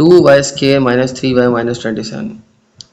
2y² - 3y - 27.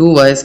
2y² -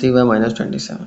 3y - 27.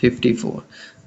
54.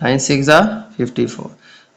9 6 54،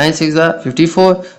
9 6 54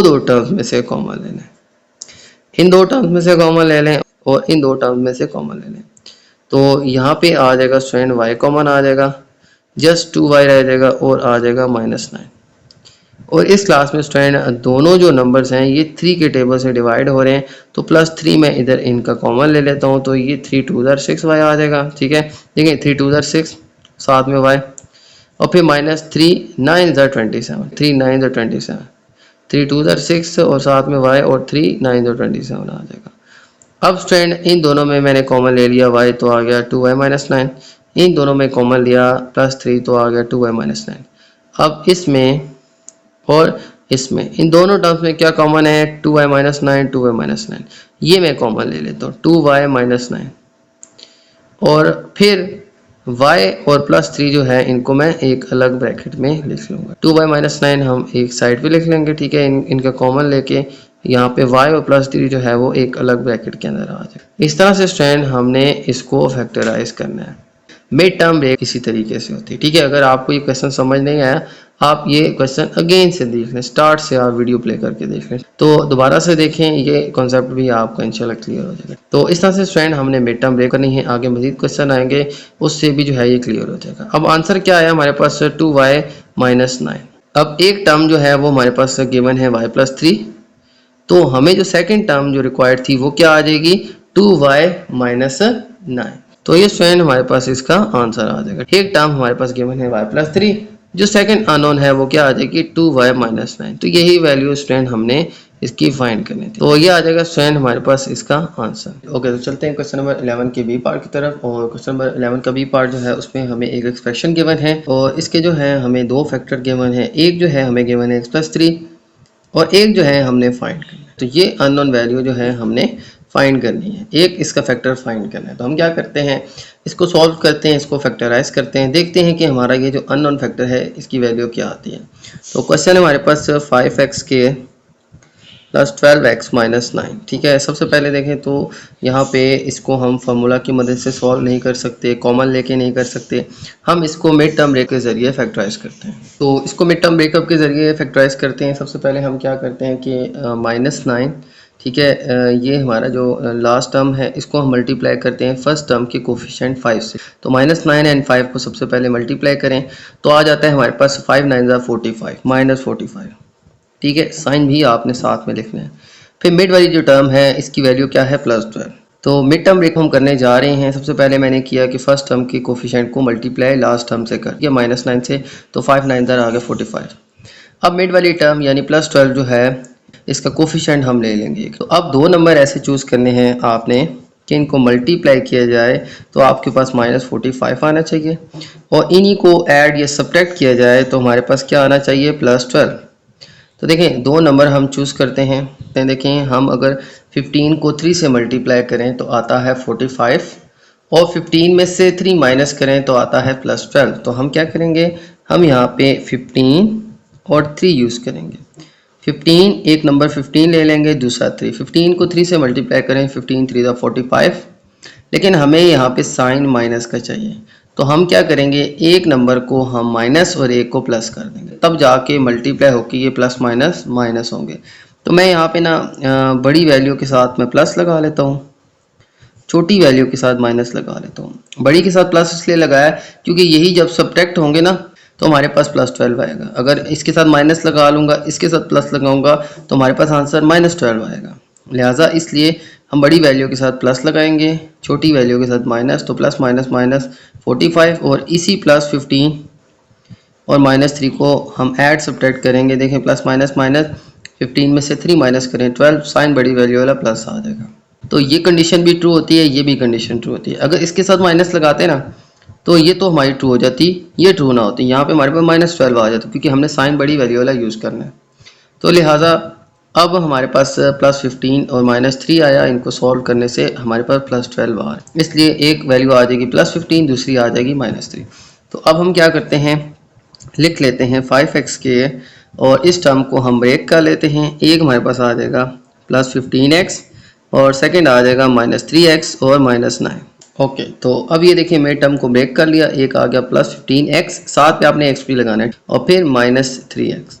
दो terms में से कॉमन ले लें, इन दो टर्म्स में से कॉमन ले लें और इन दो टर्म्स में से कॉमन ले लें। तो यहाँ पे आ जाएगा स्टूडेंट y कॉमन आ जाएगा, जस्ट 2y रह जाएगा और आ जाएगा -9। और इस क्लास में स्टूडेंट दोनों जो नंबर्स हैं ये 3 के टेबल से डिवाइड हो रहे हैं, तो +3 मैं इधर इनका कॉमन ले लेता हूँ, तो ये 3 2 6y आ जाएगा। ठीक है, देखिए 3 2 6 साथ में y और फिर -3 9 27, 3 9 27, 3 2 6 और साथ में y और 3 9 27 आ जाएगा। अब स्टूडेंट इन दोनों में मैंने कॉमन ले लिया y, तो आ गया 2y -9, इन दोनों में कॉमन लिया +3 तो आ गया 2y -9। अब इसमें और इसमें इन दोनों टर्म्स में क्या कॉमन है, 2y -9 2y -9, ये मैं कॉमन ले लेता हूँ 2y -9 और फिर y और +3 जो है इनको मैं एक अलग ब्रैकेट में लिख लूँगा। 2y -9 हम एक साइड पे लिख लेंगे। ठीक है, इनका कॉमन लेके यहाँ पे y और +3 जो है वो एक अलग ब्रैकेट के अंदर आ जाए। इस तरह से स्टूडेंट हमने इसको फैक्टराइज करना है। मिड टर्म ब्रेक इसी तरीके से होती है। ठीक है, अगर आपको ये क्वेश्चन समझ नहीं आया, आप ये क्वेश्चन अगेन से देख लें, स्टार्ट से आप वीडियो प्ले करके देख लें, तो दोबारा से देखें, ये कॉन्सेप्ट भी आपको इंशाल्लाह क्लियर हो जाएगा। तो इस तरह से स्टूडेंट हमने मिड टर्म ब्रेक करनी है, आगे मजीद क्वेश्चन आएंगे उससे भी जो है ये क्लियर हो जाएगा। अब आंसर क्या है हमारे पास, 2y -9। अब एक टर्म जो है वो हमारे पास गिवन है y +3, तो हमें जो सेकेंड टर्म जो रिक्वायर्ड थी वो क्या आ जाएगी, 2y -9। तो ये स्टूडेंट हमारे पास इसका आंसर आ जाएगा। एक टर्म हमारे पास गिवन है y +3, जो सेकंड अननोन है वो क्या आ जाएगी, 2y -9। तो यही वैल्यू स्टूडेंट हमने इसकी फाइंड करनी थी, तो ये आ जाएगा स्टूडेंट हमारे पास इसका आंसर। ओके, तो चलते हैं क्वेश्चन नंबर 11 के बी पार्ट की तरफ। और क्वेश्चन नंबर 11 का बी पार्ट जो है उसमें हमें एक एक्सप्रेशन गिवन है और इसके जो है हमें दो फैक्टर गिवन है। एक जो है हमें गिवन है x +3 और एक जो है हमने फाइंड करना है। तो ये अननोन वैल्यू जो है हमने फाइंड करनी है, एक इसका फैक्टर फाइंड करना है। तो हम क्या करते हैं, इसको सॉल्व करते हैं, इसको फैक्टराइज करते हैं, देखते हैं कि हमारा ये जो अननोन फैक्टर है इसकी वैल्यू क्या आती है। तो क्वेश्चन है हमारे पास 5x² + 12x - 9। ठीक है, सबसे पहले देखें तो यहाँ पे इसको हम फार्मूला की मदद से सॉल्व नहीं कर सकते, कॉमन लेके नहीं कर सकते, हम इसको मिड टर्म ब्रेक के ज़रिए फैक्टराइज करते हैं। तो इसको मिड टर्म ब्रेकअप के ज़रिए फैक्टराइज करते हैं। सबसे पहले हम क्या करते हैं कि -9, ठीक है, ये हमारा जो लास्ट टर्म है इसको हम मल्टीप्लाई करते हैं फर्स्ट टर्म के कोफिशिएंट 5 से। तो -9 एंड 5 को सबसे पहले मल्टीप्लाई करें तो आ जाता है हमारे पास 5 9 45 -45। ठीक है, साइन भी आपने साथ में लिखना है। फिर मिड वाली जो टर्म है इसकी वैल्यू क्या है, +12। तो मिड टर्म ब्रेक हम करने जा रहे हैं। सबसे पहले मैंने किया कि फर्स्ट टर्म के कोफिशिएंट को मल्टीप्लाई लास्ट टर्म से कर, ये -9 से, तो 5 9 आ गया 45। अब मिड वाली टर्म यानी +12 जो है इसका कोफिशिएंट हम ले लेंगे। तो अब दो नंबर ऐसे चूज़ करने हैं आपने कि इनको मल्टीप्लाई किया जाए तो आपके पास -45 आना चाहिए और इन्हीं को ऐड या सब्ट्रैक्ट किया जाए तो हमारे पास क्या आना चाहिए, +12। तो देखें दो नंबर हम चूज़ करते हैं। देखें हम अगर 15 को 3 से मल्टीप्लाई करें तो आता है 45 और 15 में से 3 माइनस करें तो आता है +12। तो हम क्या करेंगे, हम यहाँ पे 15 और 3 यूज़ करेंगे। 15 एक नंबर 15 ले लेंगे, दूसरा 3। 15 को 3 से मल्टीप्लाई करें, 15 3 45, लेकिन हमें यहाँ पे साइन माइनस का चाहिए। तो हम क्या करेंगे, एक नंबर को हम माइनस और एक को प्लस कर देंगे, तब जाके मल्टीप्लाई होकर ये प्लस माइनस माइनस होंगे। तो मैं यहाँ पे ना बड़ी वैल्यू के साथ मैं प्लस लगा लेता हूँ, छोटी वैल्यू के साथ माइनस लगा लेता हूँ। बड़ी के साथ प्लस इसलिए लगाया क्योंकि यही जब सब्ट्रैक्ट होंगे ना तो हमारे पास +12 आएगा। अगर इसके साथ माइनस लगा लूँगा, इसके साथ प्लस लगाऊंगा तो हमारे पास आंसर -12 आएगा। लिहाजा इसलिए हम बड़ी वैल्यू के साथ प्लस लगाएंगे, छोटी वैल्यू के साथ माइनस, तो प्लस माइनस माइनस 45 और इसी +15 और -3 को हम ऐड सब्ट्रैक्ट करेंगे। देखें प्लस माइनस माइनस 15 में से 3 माइनस करें 12, साइन बड़ी वैल्यू वाला प्लस आ जाएगा। तो ये कंडीशन भी ट्रू होती है, ये भी कंडीशन ट्रू होती है। अगर इसके साथ माइनस लगाते ना तो ये तो हमारी ट्रू हो जाती, ये ट्रू ना होती, यहाँ पे हमारे पास -12 आ जाता क्योंकि हमने साइन बड़ी वैल्यू वाला यूज़ करना है। तो लिहाजा अब हमारे पास +15 और -3 आया, इनको सॉल्व करने से हमारे पास +12 आ रहा है। इसलिए एक वैल्यू आ जाएगी +15, दूसरी आ जाएगी -3। तो अब हम क्या करते हैं, लिख लेते हैं 5x² और इस टर्म को हम ब्रेक कर लेते हैं। एक हमारे पास आ जाएगा +15x और सेकंड आ जाएगा -3x और -9। ओके, तो अब ये देखिए मेरे टर्म को ब्रेक कर लिया, एक आ गया +15x, साथ पे आपने x भी लगाना है और फिर -3x।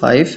5.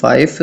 5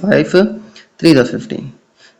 5 3 15.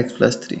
x + 3.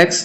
x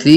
3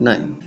9.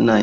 9.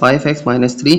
5x - 3.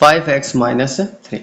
5x - 3.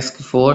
x4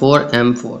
4m4.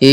a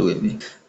2ab.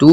2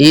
a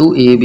2ab,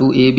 2ab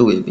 2ab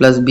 + b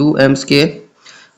2m²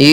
a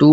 2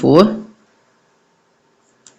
4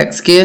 x²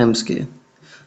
m².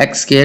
x²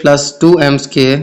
+ 2m²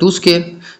2².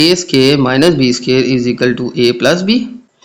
a² - b² = a + b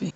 b.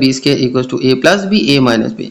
b² = a + b a - b.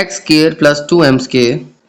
x² + 2m².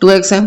2xm.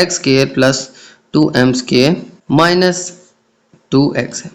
x² + 2m² - 2xm.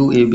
2ab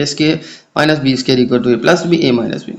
a² - b² = a + b a - b.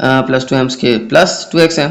+ 2m² + 2xm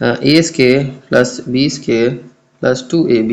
a² + b² + 2ab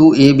2ab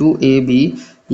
2ab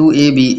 2ab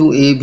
2ab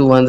2 1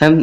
m.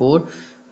4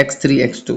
x3 x2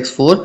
x4.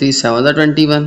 3 7 21،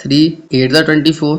3 8 24،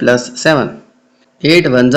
+7۔ 8 1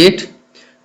8،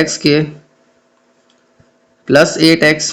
x² +8x،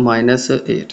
-8۔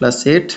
+8۔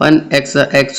1x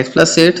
x +8،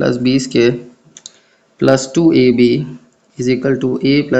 + b² + 2ab = a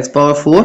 x⁻4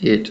8،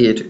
8،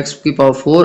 x⁻4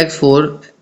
x4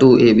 2ab۔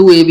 2ab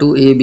2ab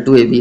2ab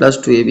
+2ab،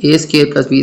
+ b²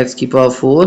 x⁻4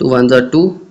2 1 2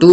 2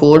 4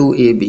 2ab.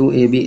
2ab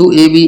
2ab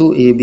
2ab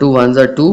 2 1 2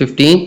15.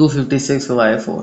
256y4.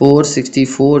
464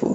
4.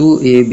2ab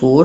4.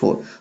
4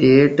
8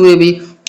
2ab.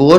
4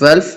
12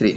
3.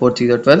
4 3 12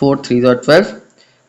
4 3 12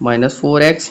-4x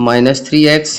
-3x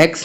x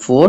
4.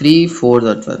3 4 12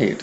8.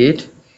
8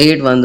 8 1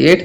8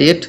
8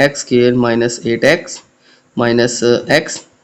x² -8x -x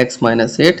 x -8.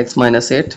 x -8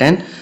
10,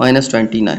-29.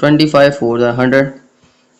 25 4 100,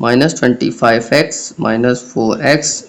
-25x -4x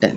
10.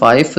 5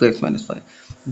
2x - 5,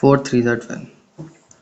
4 3 12.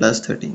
+13.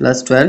+12,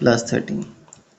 +13.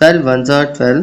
12 1 12.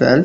12,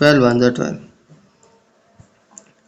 12 1 12.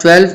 12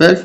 12,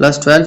+12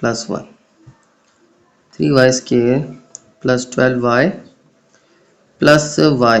+1, 3y² + 12y + y,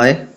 y.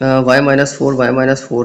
y - 4 y - 4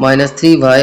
-3y